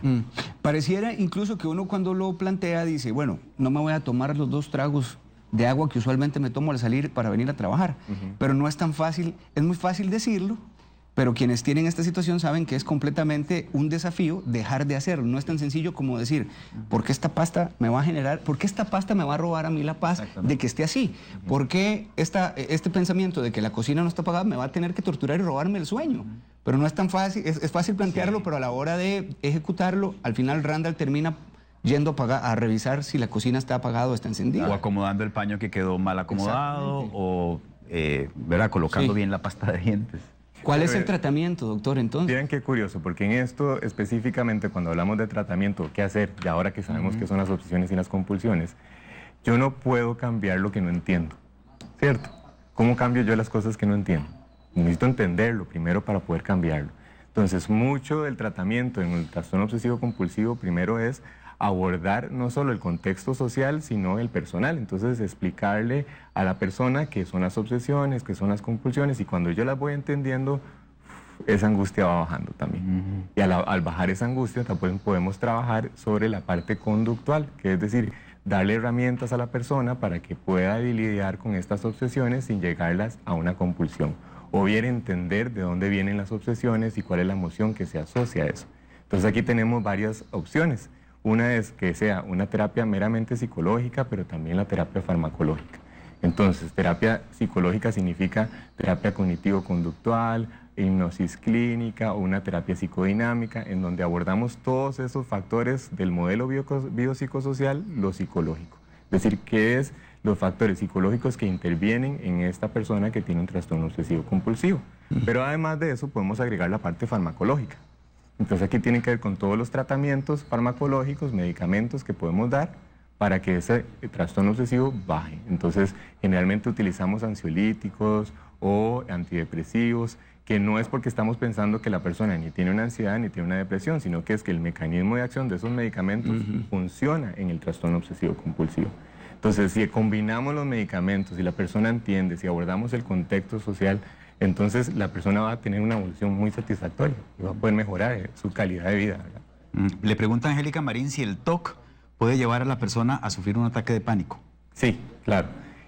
Speaker 2: Pareciera incluso que uno cuando lo plantea dice, bueno, no me voy a tomar los 2 tragos de agua que usualmente me tomo al salir para venir a trabajar. Pero no es tan fácil, es muy fácil decirlo, pero quienes tienen esta situación saben que es completamente un desafío dejar de hacerlo. No es tan sencillo como decir, ¿por qué esta pasta me va a generar, por qué esta pasta me va a robar a mí la paz de que esté así? ¿Por qué este pensamiento de que la cocina no está pagada me va a tener que torturar y robarme el sueño? Pero no es tan fácil, es fácil plantearlo, pero a la hora de ejecutarlo, al final Randall termina yendo a revisar si la cocina está apagada o está encendida.
Speaker 3: O acomodando el paño que quedó mal acomodado, o ¿verdad? Colocando bien la pasta de dientes.
Speaker 2: ¿Cuál es el tratamiento, doctor, entonces?
Speaker 4: Miren qué curioso, porque en esto específicamente, cuando hablamos de tratamiento, qué hacer, y ahora que sabemos qué son las obsesiones y las compulsiones, yo no puedo cambiar lo que no entiendo, ¿cierto? ¿Cómo cambio yo las cosas que no entiendo? Necesito entenderlo primero para poder cambiarlo. Entonces, mucho del tratamiento en el trastorno obsesivo compulsivo primero es abordar no solo el contexto social, sino el personal. Entonces, explicarle a la persona qué son las obsesiones, qué son las compulsiones, y cuando yo las voy entendiendo, esa angustia va bajando también. Y al bajar esa angustia, también podemos trabajar sobre la parte conductual, que es decir, darle herramientas a la persona para que pueda lidiar con estas obsesiones sin llegarlas a una compulsión. O bien entender de dónde vienen las obsesiones y cuál es la emoción que se asocia a eso. Entonces, aquí tenemos varias opciones. Una es que sea una terapia meramente psicológica, pero también la terapia farmacológica. Entonces, terapia psicológica significa terapia cognitivo-conductual, hipnosis clínica o una terapia psicodinámica, en donde abordamos todos esos factores del modelo biopsicosocial, lo psicológico. Es decir, qué es los factores psicológicos que intervienen en esta persona que tiene un trastorno obsesivo compulsivo. Pero además de eso, podemos agregar la parte farmacológica. Entonces aquí tienen que ver con todos los tratamientos farmacológicos, medicamentos que podemos dar para que ese trastorno obsesivo baje. Entonces generalmente utilizamos ansiolíticos o antidepresivos, que no es porque estamos pensando que la persona ni tiene una ansiedad ni tiene una depresión, sino que es que el mecanismo de acción de esos medicamentos funciona en el trastorno obsesivo compulsivo. Entonces si combinamos los medicamentos y la persona entiende, si abordamos el contexto social, entonces la persona va a tener una evolución muy satisfactoria y va a poder mejorar su calidad de vida, ¿verdad?
Speaker 3: Le pregunta a Angélica Marín si el TOC puede llevar a la persona a sufrir un ataque de pánico.
Speaker 4: Sí, claro.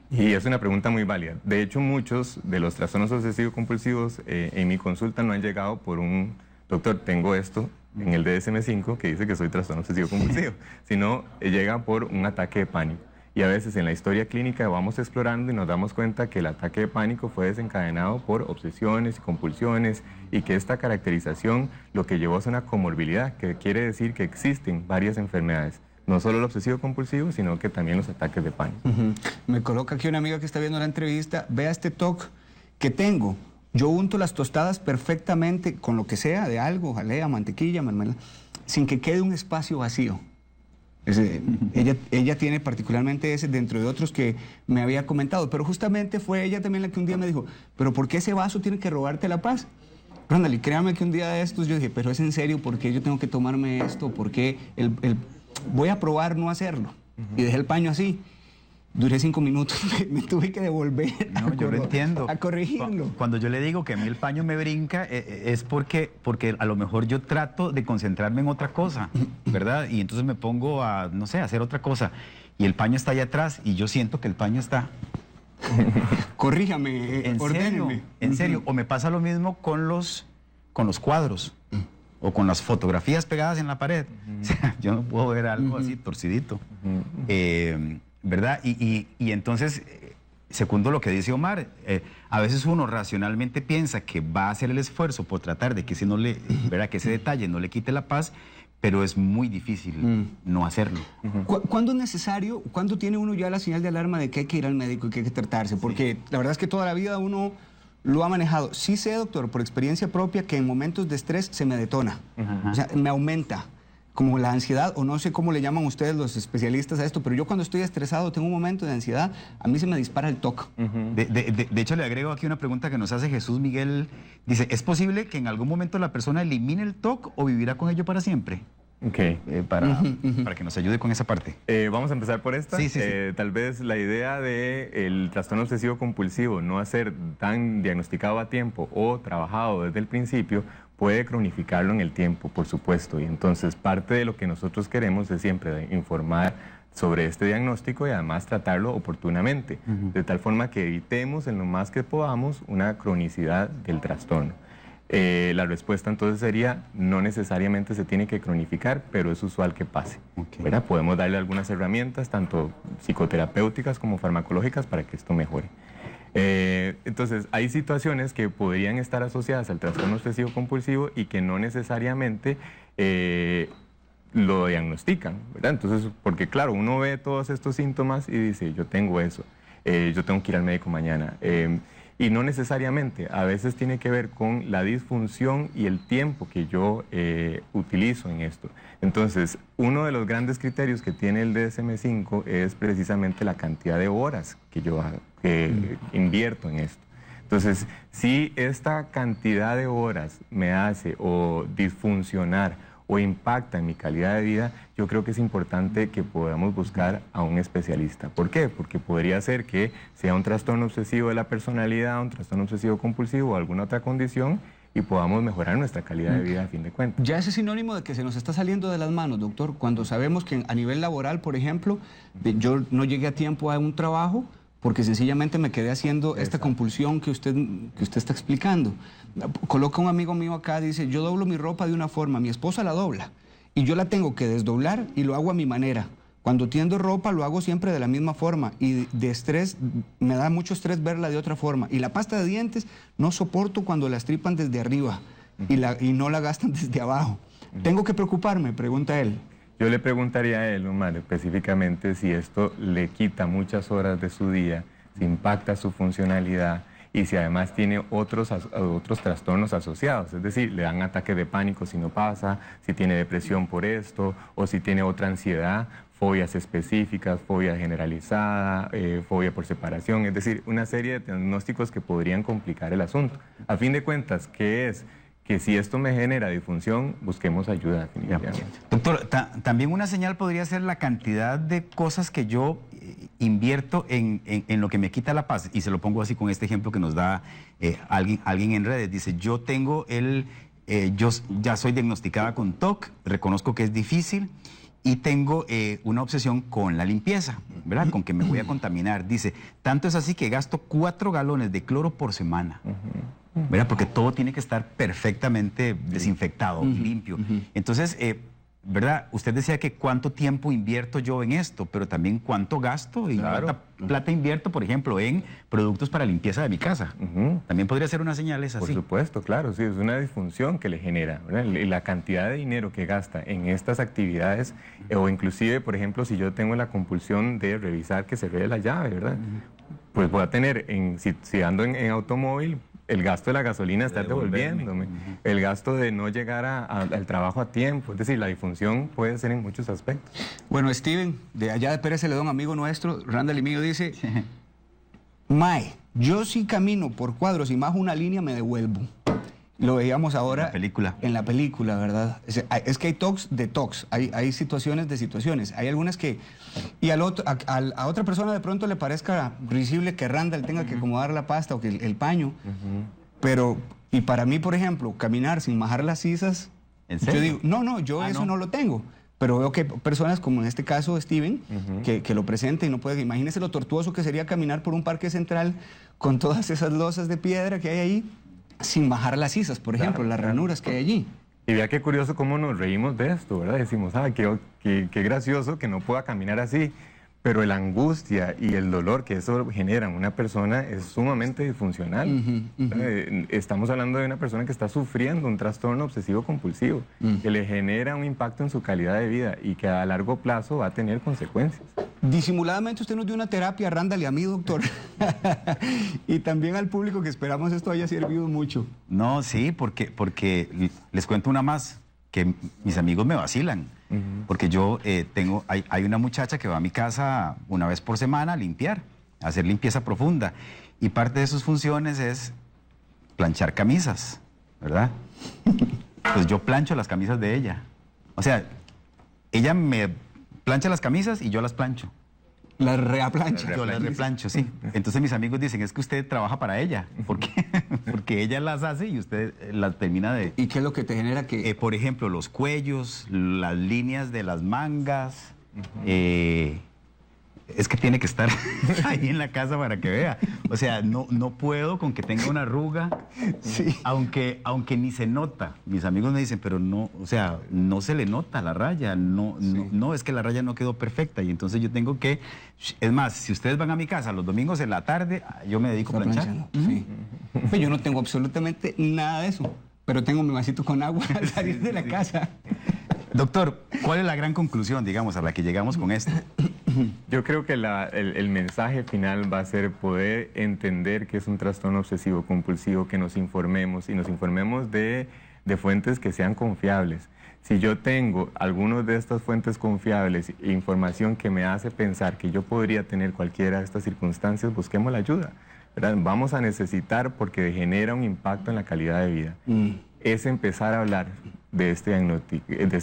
Speaker 4: Y es una pregunta muy válida. De hecho, muchos de los trastornos obsesivos compulsivos en mi consulta no han llegado por un doctor, tengo esto en el DSM-5 que dice que soy trastorno obsesivo compulsivo, sino llega por un ataque de pánico. Y a veces en la historia clínica vamos explorando y nos damos cuenta que el ataque de pánico fue desencadenado por obsesiones y compulsiones, y que esta caracterización lo que llevó es una comorbilidad, que quiere decir que existen varias enfermedades. No solo el obsesivo compulsivo, sino que también los ataques de pánico.
Speaker 2: Me coloca aquí una amiga que está viendo la entrevista, vea este TOC que tengo. Yo unto las tostadas perfectamente con lo que sea, de algo, jalea, mantequilla, mermelada, sin que quede un espacio vacío. Ella tiene particularmente ese dentro de otros que me había comentado, pero justamente fue ella también la que un día me dijo, pero ¿por qué ese vaso tiene que robarte la paz? Randall, y créame que un día de estos yo dije, pero es en serio, ¿por qué yo tengo que tomarme esto? ¿Por qué voy a probar no hacerlo? Y dejé el paño así. Duré 5 minutos, me tuve que devolver
Speaker 3: No, yo lo entiendo.
Speaker 2: a corregirlo.
Speaker 3: Cuando yo le digo que a mí el paño me brinca, es porque a lo mejor yo trato de concentrarme en otra cosa, ¿verdad? Y entonces me pongo a, no sé, a hacer otra cosa. Y el paño está allá atrás y yo siento que el paño está...
Speaker 2: Corríjame, ordéneme.
Speaker 3: En serio. O me pasa lo mismo con los cuadros. O con las fotografías pegadas en la pared. O sea, yo no puedo ver algo así torcidito. ¿Verdad? Y entonces, segundo lo que dice Omar, a veces uno racionalmente piensa que va a hacer el esfuerzo por tratar de que que ese detalle no le quite la paz, pero es muy difícil no hacerlo.
Speaker 2: ¿Cuándo es necesario, cuándo tiene uno ya la señal de alarma de que hay que ir al médico y que hay que tratarse? Porque la verdad es que toda la vida uno lo ha manejado. Sí sé, doctor, por experiencia propia, que en momentos de estrés se me detona. O sea, me aumenta. Como la ansiedad, o no sé cómo le llaman ustedes los especialistas a esto, pero yo cuando estoy estresado, tengo un momento de ansiedad, a mí se me dispara el TOC.
Speaker 3: De hecho, le agrego aquí una pregunta que nos hace Jesús Miguel. Dice, ¿es posible que en algún momento la persona elimine el TOC o vivirá con ello para siempre?
Speaker 4: Ok.
Speaker 3: Para que nos ayude con esa parte.
Speaker 4: Vamos a empezar por esta.
Speaker 3: Sí.
Speaker 4: Tal vez la idea del trastorno obsesivo compulsivo no ser tan diagnosticado a tiempo o trabajado desde el principio puede cronificarlo en el tiempo, por supuesto. Y entonces parte de lo que nosotros queremos es siempre informar sobre este diagnóstico y además tratarlo oportunamente, de tal forma que evitemos en lo más que podamos una cronicidad del trastorno. La respuesta entonces sería, no necesariamente se tiene que cronificar, pero es usual que pase. ¿Verdad? Podemos darle algunas herramientas, tanto psicoterapéuticas como farmacológicas, para que esto mejore. Entonces, hay situaciones que podrían estar asociadas al trastorno obsesivo compulsivo y que no necesariamente lo diagnostican, ¿verdad? Entonces, porque claro, uno ve todos estos síntomas y dice, yo tengo eso, yo tengo que ir al médico mañana. Y no necesariamente, a veces tiene que ver con la disfunción y el tiempo que yo utilizo en esto. Entonces, uno de los grandes criterios que tiene el DSM-5 es precisamente la cantidad de horas que yo invierto en esto. Entonces, si esta cantidad de horas me hace o disfuncionar o impacta en mi calidad de vida, yo creo que es importante que podamos buscar a un especialista. ¿Por qué? Porque podría ser que sea un trastorno obsesivo de la personalidad, un trastorno obsesivo compulsivo o alguna otra condición y podamos mejorar nuestra calidad de vida a fin de cuentas.
Speaker 2: Ya ese es sinónimo de que se nos está saliendo de las manos, doctor, cuando sabemos que a nivel laboral, por ejemplo, yo no llegué a tiempo a un trabajo porque sencillamente me quedé haciendo esta compulsión que usted está explicando. Coloca un amigo mío acá, dice, yo doblo mi ropa de una forma, mi esposa la dobla, y yo la tengo que desdoblar y lo hago a mi manera. Cuando tiendo ropa lo hago siempre de la misma forma, y de estrés, me da mucho estrés verla de otra forma. Y la pasta de dientes no soporto cuando la estripan desde arriba y no la gastan desde abajo. ¿Tengo que preocuparme?, pregunta él.
Speaker 4: Yo le preguntaría a él, Omar, específicamente si esto le quita muchas horas de su día, si impacta su funcionalidad y si además tiene otros trastornos asociados, es decir, le dan ataques de pánico si no pasa, si tiene depresión por esto o si tiene otra ansiedad, fobias específicas, fobia generalizada, fobia por separación, es decir, una serie de diagnósticos que podrían complicar el asunto. A fin de cuentas, ¿qué es? Que si esto me genera disfunción, busquemos ayuda definitivamente.
Speaker 3: Doctor, también una señal podría ser la cantidad de cosas que yo invierto en lo que me quita la paz. Y se lo pongo así con este ejemplo que nos da alguien en redes. Dice, yo ya soy diagnosticada con TOC, reconozco que es difícil y tengo una obsesión con la limpieza, ¿verdad? Con que me voy a contaminar. Dice, tanto es así que gasto 4 galones de cloro por semana. ¿Verdad? Porque todo tiene que estar perfectamente desinfectado, limpio. Entonces, ¿verdad? Usted decía que cuánto tiempo invierto yo en esto, pero también cuánto gasto y cuánta plata invierto, por ejemplo, en productos para limpieza de mi casa. También podría ser una señal esa así.
Speaker 4: Por supuesto, claro, sí, es una disfunción que le genera, ¿verdad? La cantidad de dinero que gasta en estas actividades, o inclusive, por ejemplo, si yo tengo la compulsión de revisar que se vea la llave, ¿verdad? Pues voy a tener, si ando en automóvil, el gasto de la gasolina estar
Speaker 3: devolverme.
Speaker 4: devolviéndome, el gasto de no llegar al trabajo a tiempo. Es decir, la disfunción puede ser en muchos aspectos.
Speaker 2: Bueno, Steven, de allá de Pérez Celedón, amigo nuestro, Randall y mío, dice, Mae, yo sí camino por cuadros y más una línea me devuelvo. Lo veíamos ahora
Speaker 3: En la película.
Speaker 2: En la película, ¿verdad? Es que hay talks de talks, hay situaciones de situaciones. Hay algunas que... Y a otra persona de pronto le parezca risible que Randall tenga que acomodar la pasta o que el paño. Pero, y para mí, por ejemplo, caminar sin majar las sisas,
Speaker 3: ¿En serio?
Speaker 2: yo digo, no, yo eso no lo tengo. Pero veo que personas como en este caso Steven, que lo presenta y no puede... Imagínese lo tortuoso que sería caminar por un parque central con todas esas losas de piedra que hay ahí, sin bajar las sisas, por ejemplo, las ranuras que hay allí.
Speaker 4: Y vea qué curioso cómo nos reímos de esto, ¿verdad? Decimos, qué gracioso que no pueda caminar así. Pero la angustia y el dolor que eso genera en una persona es sumamente disfuncional. Estamos hablando de una persona que está sufriendo un trastorno obsesivo compulsivo, que le genera un impacto en su calidad de vida y que a largo plazo va a tener consecuencias.
Speaker 2: Disimuladamente usted nos dio una terapia a Randall y a mí, doctor. Y también al público que esperamos esto haya servido mucho.
Speaker 3: No, sí, porque les cuento una más, que mis amigos me vacilan. Porque yo hay una muchacha que va a mi casa una vez por semana a limpiar, a hacer limpieza profunda. Y parte de sus funciones es planchar camisas, ¿verdad? Pues yo plancho las camisas de ella. O sea, ella me plancha las camisas y yo las plancho.
Speaker 2: Las reaplancha.
Speaker 3: Yo las replancho, sí. Entonces mis amigos dicen, es que usted trabaja para ella. ¿Por qué? Porque ella las hace y usted las termina de...
Speaker 2: ¿Y qué es lo que te genera que...?
Speaker 3: por ejemplo, los cuellos, las líneas de las mangas. Es que tiene que estar ahí en la casa para que vea. O sea, no puedo con que tenga una arruga,
Speaker 2: Sí.
Speaker 3: aunque ni se nota. Mis amigos me dicen, pero no, o sea, no se le nota la raya. No, es que la raya no quedó perfecta. Y entonces yo tengo que... Es más, si ustedes van a mi casa los domingos en la tarde, yo me dedico a planchar.
Speaker 2: Planchando, sí. Pues yo no tengo absolutamente nada de eso, pero tengo mi vasito con agua al salir de la casa.
Speaker 3: Doctor, ¿cuál es la gran conclusión, digamos, a la que llegamos con esto?
Speaker 4: Yo creo que el mensaje final va a ser poder entender que es un trastorno obsesivo compulsivo, que nos informemos y nos informemos de fuentes que sean confiables. Si yo tengo algunas de estas fuentes confiables e información que me hace pensar que yo podría tener cualquiera de estas circunstancias, busquemos la ayuda, ¿verdad? Vamos a necesitar porque genera un impacto en la calidad de vida. Es empezar a hablar de este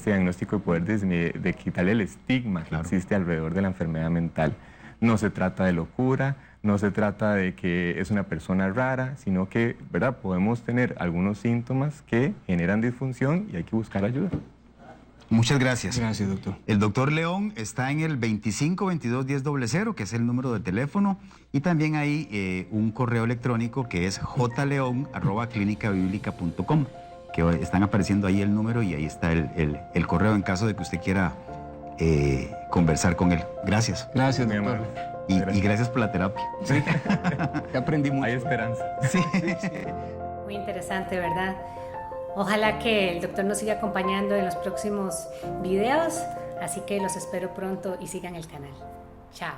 Speaker 4: diagnóstico y poder de quitarle el estigma que existe alrededor de la enfermedad mental. No se trata de locura, no se trata de que es una persona rara, sino que, ¿verdad?, podemos tener algunos síntomas que generan disfunción y hay que buscar ayuda.
Speaker 3: Muchas gracias.
Speaker 2: Gracias, doctor.
Speaker 3: El doctor León está en el 25221000, que es el número de teléfono, y también hay un correo electrónico que es jleon@clinicabiblica.com, que están apareciendo ahí el número y ahí está el correo en caso de que usted quiera conversar con él. Gracias.
Speaker 2: Gracias,
Speaker 4: Muy
Speaker 2: doctor.
Speaker 4: amable.
Speaker 3: Y gracias por la terapia.
Speaker 2: Sí. Ya aprendí mucho.
Speaker 4: Hay esperanza.
Speaker 3: Sí.
Speaker 1: Muy interesante, ¿verdad? Ojalá que el doctor nos siga acompañando en los próximos videos, así que los espero pronto y sigan el canal. Chao.